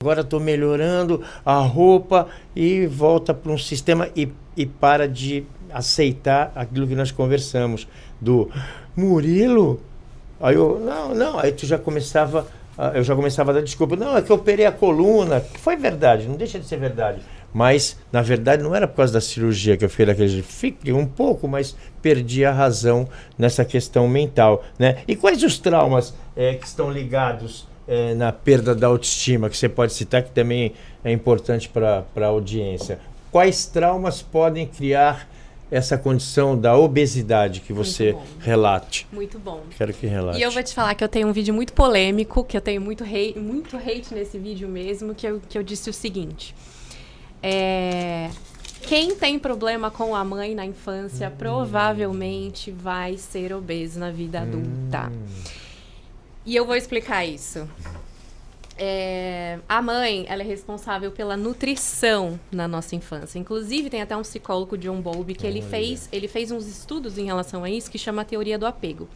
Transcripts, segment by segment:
agora estou melhorando a roupa e volta para um sistema e para de aceitar aquilo que nós conversamos do Murilo. Aí aí tu já começava, eu já começava a dar desculpa. Não, é que eu operei a coluna, que foi verdade, não deixa de ser verdade. Mas, na verdade, não era por causa da cirurgia que eu fiquei daquele jeito. Fiquei um pouco, mas perdi a razão nessa questão mental, né? E quais os traumas que estão ligados na perda da autoestima, que você pode citar, que também é importante para a audiência? Quais traumas podem criar essa condição da obesidade que você relate? Muito bom. Quero que relate. E eu vou te falar que eu tenho um vídeo muito polêmico, que eu tenho muito hate nesse vídeo mesmo, que eu disse o seguinte. Quem tem problema com a mãe na infância provavelmente vai ser obeso na vida adulta. E eu vou explicar isso. A mãe, ela é responsável pela nutrição na nossa infância. Inclusive, tem até um psicólogo, John Bowlby, que ele fez uns estudos em relação a isso, que chama a teoria do apego.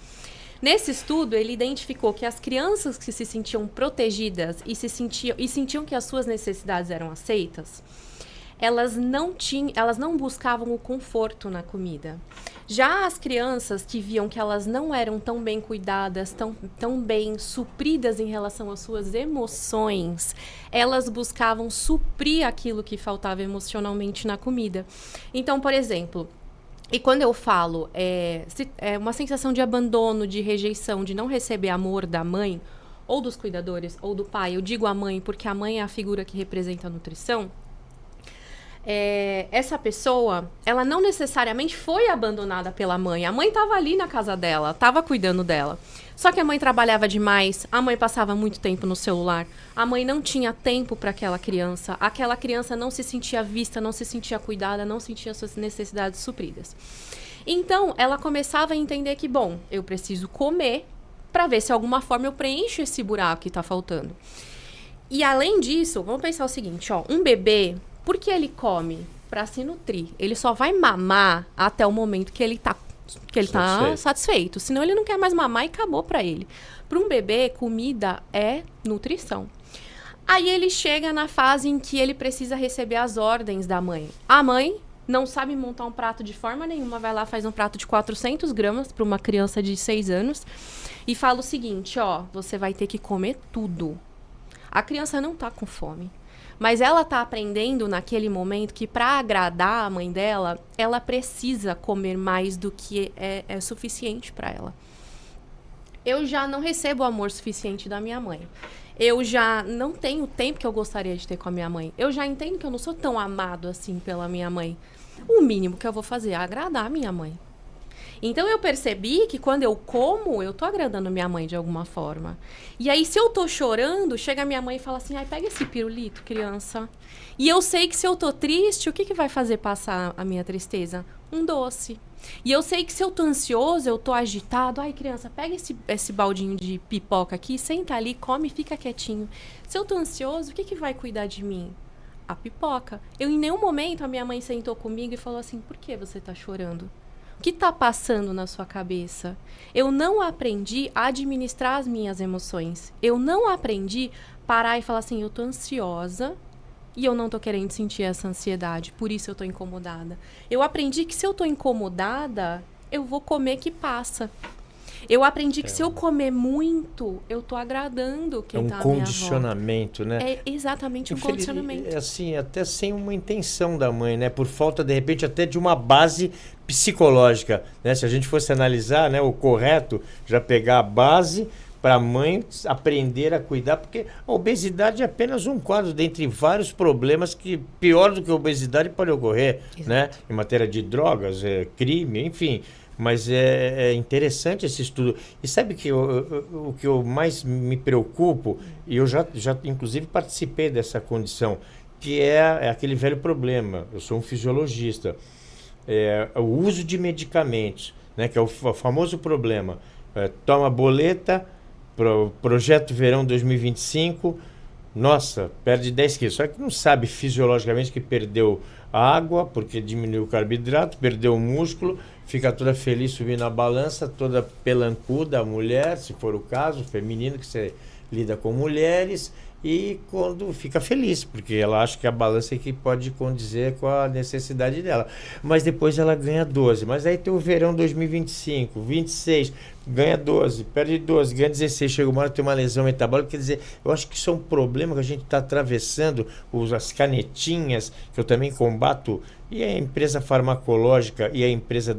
Nesse estudo, ele identificou que as crianças que se sentiam protegidas e sentiam que as suas necessidades eram aceitas, elas não buscavam o conforto na comida. Já as crianças que viam que elas não eram tão bem cuidadas, tão bem supridas em relação às suas emoções, elas buscavam suprir aquilo que faltava emocionalmente na comida. Então, por exemplo, e quando eu falo uma sensação de abandono, de rejeição, de não receber amor da mãe, ou dos cuidadores, ou do pai, eu digo a mãe porque a mãe é a figura que representa a nutrição, essa pessoa, ela não necessariamente foi abandonada pela mãe. A mãe estava ali na casa dela, estava cuidando dela. Só que a mãe trabalhava demais, a mãe passava muito tempo no celular, a mãe não tinha tempo para aquela criança não se sentia vista, não se sentia cuidada, não sentia suas necessidades supridas. Então, ela começava a entender que, bom, eu preciso comer para ver se de alguma forma eu preencho esse buraco que está faltando. E além disso, vamos pensar o seguinte, um bebê, por que ele come? Para se nutrir. Ele só vai mamar até o momento que ele tá satisfeito. Senão ele não quer mais mamar e acabou para ele. Para um bebê, comida é nutrição. Aí ele chega na fase em que ele precisa receber as ordens da mãe. A mãe não sabe montar um prato de forma nenhuma, vai lá, faz um prato de 400 gramas para uma criança de 6 anos e fala o seguinte, você vai ter que comer tudo. A criança não tá com fome. Mas ela tá aprendendo naquele momento que para agradar a mãe dela, ela precisa comer mais do que é suficiente para ela. Eu já não recebo o amor suficiente da minha mãe. Eu já não tenho o tempo que eu gostaria de ter com a minha mãe. Eu já entendo que eu não sou tão amado assim pela minha mãe. O mínimo que eu vou fazer é agradar a minha mãe. Então, eu percebi que quando eu como, eu tô agradando minha mãe de alguma forma. E aí, se eu tô chorando, chega a minha mãe e fala assim, pega esse pirulito, criança. E eu sei que se eu tô triste, o que vai fazer passar a minha tristeza? Um doce. E eu sei que se eu tô ansioso, eu tô agitado, criança, pega esse baldinho de pipoca aqui, senta ali, come e fica quietinho. Se eu tô ansioso, o que vai cuidar de mim? A pipoca. Em nenhum momento a minha mãe sentou comigo e falou assim, por que você tá chorando? O que está passando na sua cabeça? Eu não aprendi a administrar as minhas emoções. Eu não aprendi parar e falar assim, eu tô ansiosa e eu não tô querendo sentir essa ansiedade, por isso eu tô incomodada. Eu aprendi que se eu tô incomodada, eu vou comer que passa. Eu aprendi que se eu comer muito, eu tô agradando quem tá à minha volta. É um condicionamento, né? É exatamente um condicionamento. Assim, até sem uma intenção da mãe, né? Por falta, de repente, até de uma base psicológica, né? Se a gente fosse analisar, né, o correto, já pegar a base para a mãe aprender a cuidar, porque a obesidade é apenas um quadro dentre vários problemas que, pior do que a obesidade, pode ocorrer, né? Em matéria de drogas, crime, enfim. Mas é interessante esse estudo. E sabe que o que eu mais me preocupo, e eu já inclusive participei dessa condição, que é aquele velho problema. Eu sou um fisiologista. O uso de medicamentos, né, que é o famoso problema. Toma boleta, projeto verão 2025, nossa, perde 10 quilos. Só que não sabe fisiologicamente que perdeu água, porque diminuiu o carboidrato, perdeu o músculo, fica toda feliz subindo a balança, toda pelancuda, a mulher, se for o caso, feminino, que você lida com mulheres e quando fica feliz, porque ela acha que a balança é que pode condizer com a necessidade dela. Mas depois ela ganha 12. Mas aí tem o verão 2025, 26, ganha 12, perde 12, ganha 16, chega uma hora tem uma lesão metabólica. Quer dizer, eu acho que isso é um problema que a gente está atravessando, as canetinhas, que eu também combato, e a empresa farmacológica e a empresa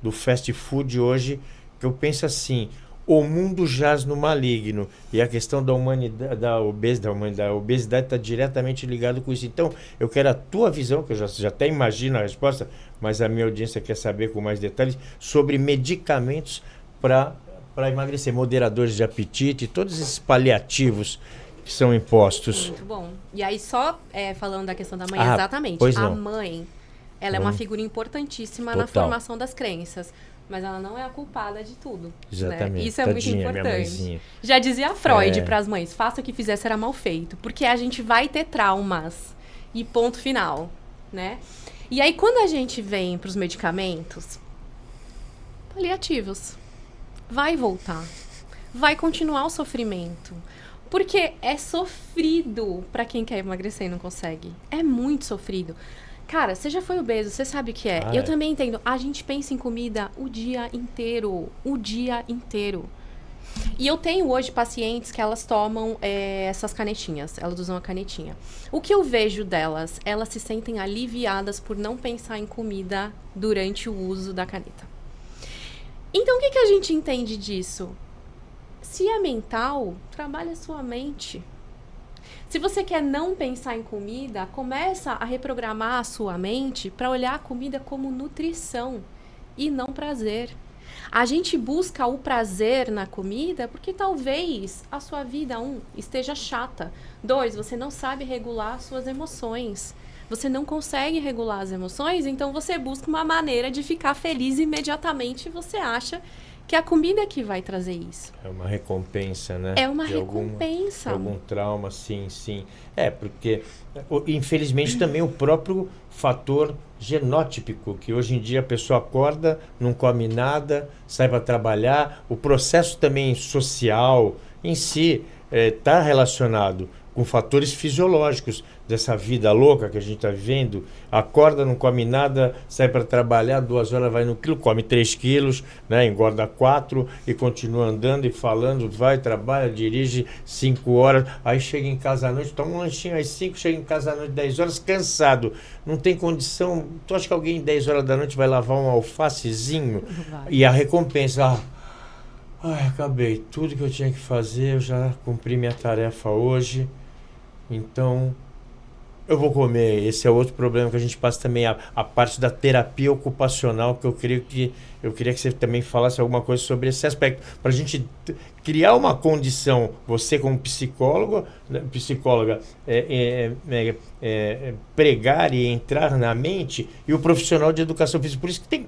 do fast food hoje, que eu penso assim, o mundo jaz no maligno e a questão da humanidade, da obesidade está diretamente ligado com isso. Então, eu quero a tua visão, que eu já até imagino a resposta, mas a minha audiência quer saber com mais detalhes, sobre medicamentos para emagrecer, moderadores de apetite, todos esses paliativos que são impostos. Muito bom. E aí, só falando da questão da mãe, exatamente. A mãe, ela é uma figura importantíssima na formação das crenças. Mas ela não é a culpada de tudo. Exatamente. Né? Isso é muito importante. Já dizia Freud para as mães, faça o que fizer, será mal feito. Porque a gente vai ter traumas. E ponto final. Né? E aí, quando a gente vem para os medicamentos, paliativos. Vai voltar. Vai continuar o sofrimento. Porque é sofrido para quem quer emagrecer e não consegue. É muito sofrido. Cara, você já foi obeso, você sabe o que é. Eu também entendo. A gente pensa em comida o dia inteiro. O dia inteiro. E eu tenho hoje pacientes que elas tomam essas canetinhas. Elas usam a canetinha. O que eu vejo delas? Elas se sentem aliviadas por não pensar em comida durante o uso da caneta. Então, o que a gente entende disso? Se é mental, trabalha a sua mente. Se você quer não pensar em comida, começa a reprogramar a sua mente para olhar a comida como nutrição e não prazer. A gente busca o prazer na comida porque talvez a sua vida, esteja chata. 2, você não sabe regular suas emoções. Você não consegue regular as emoções, então você busca uma maneira de ficar feliz imediatamente e você acha que a comida que vai trazer isso. É uma recompensa, né? É uma recompensa. Algum trauma, sim. Porque, infelizmente, também o próprio fator genótipico, que hoje em dia a pessoa acorda, não come nada, sai para trabalhar. O processo também social, em si, está relacionado com fatores fisiológicos dessa vida louca que a gente está vivendo. Acorda, não come nada, sai para trabalhar, 2 horas vai no quilo, come 3 quilos, né, engorda 4 e continua andando e falando, vai, trabalha, dirige 5 horas, aí chega em casa à noite, toma um lanchinho às 5, chega em casa à noite 10 horas, cansado, não tem condição. Tu acha que alguém 10 horas da noite vai lavar um alfacezinho? E a recompensa, acabei tudo que eu tinha que fazer, eu já cumpri minha tarefa hoje, então eu vou comer. Esse é outro problema que a gente passa também, a parte da terapia ocupacional, que eu queria que você também falasse alguma coisa sobre esse aspecto, para a gente criar uma condição, você como psicóloga, pregar e entrar na mente, e o profissional de educação física. Por isso que tem que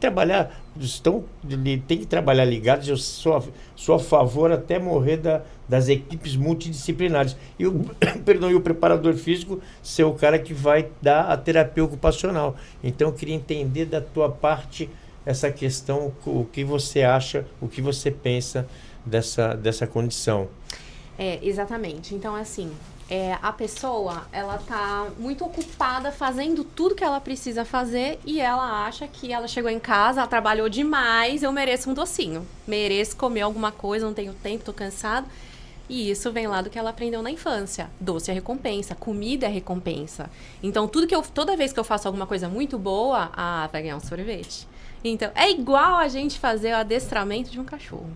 trabalhar, ligados. Eu sou a favor até morrer das equipes multidisciplinares. E o preparador físico ser o cara que vai dar a terapia ocupacional. Então eu queria entender da tua parte essa questão, o que você acha, o que você pensa dessa condição. Exatamente. Então, assim, a pessoa, ela tá muito ocupada fazendo tudo que ela precisa fazer e ela acha que ela chegou em casa, ela trabalhou demais, eu mereço um docinho. Mereço comer alguma coisa, não tenho tempo, tô cansado. E isso vem lá do que ela aprendeu na infância. Doce é recompensa, comida é recompensa. Então, toda vez que eu faço alguma coisa muito boa, vai ganhar um sorvete. Então, é igual a gente fazer o adestramento de um cachorro.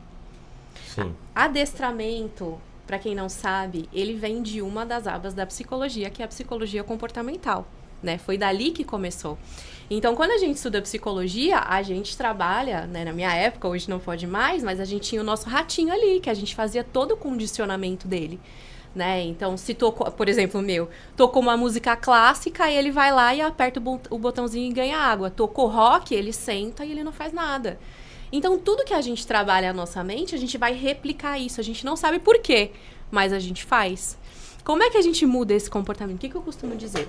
Sim. Adestramento, para quem não sabe, ele vem de uma das abas da psicologia, que é a psicologia comportamental, né? Foi dali que começou. Então, quando a gente estuda psicologia, a gente trabalha, né? Na minha época, hoje não pode mais, mas a gente tinha o nosso ratinho ali, que a gente fazia todo o condicionamento dele. Né? Então, se tocou, por exemplo, o meu, tocou uma música clássica, e ele vai lá e aperta o botãozinho e ganha água. Tocou rock, ele senta e ele não faz nada. Então, tudo que a gente trabalha a nossa mente, a gente vai replicar isso. A gente não sabe por quê, mas a gente faz. Como é que a gente muda esse comportamento? O que eu costumo dizer?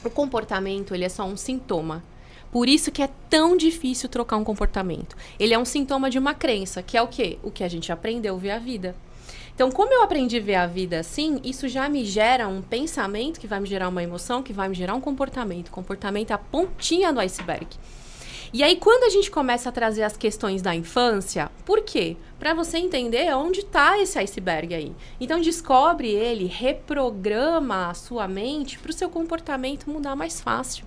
O comportamento, ele é só um sintoma. Por isso que é tão difícil trocar um comportamento. Ele é um sintoma de uma crença, que é o quê? O que a gente aprendeu via vida. Então, como eu aprendi a ver a vida assim, isso já me gera um pensamento que vai me gerar uma emoção, que vai me gerar um comportamento. Comportamento é a pontinha do iceberg. E aí, quando a gente começa a trazer as questões da infância, por quê? Para você entender onde está esse iceberg aí. Então, descobre ele, reprograma a sua mente para o seu comportamento mudar mais fácil.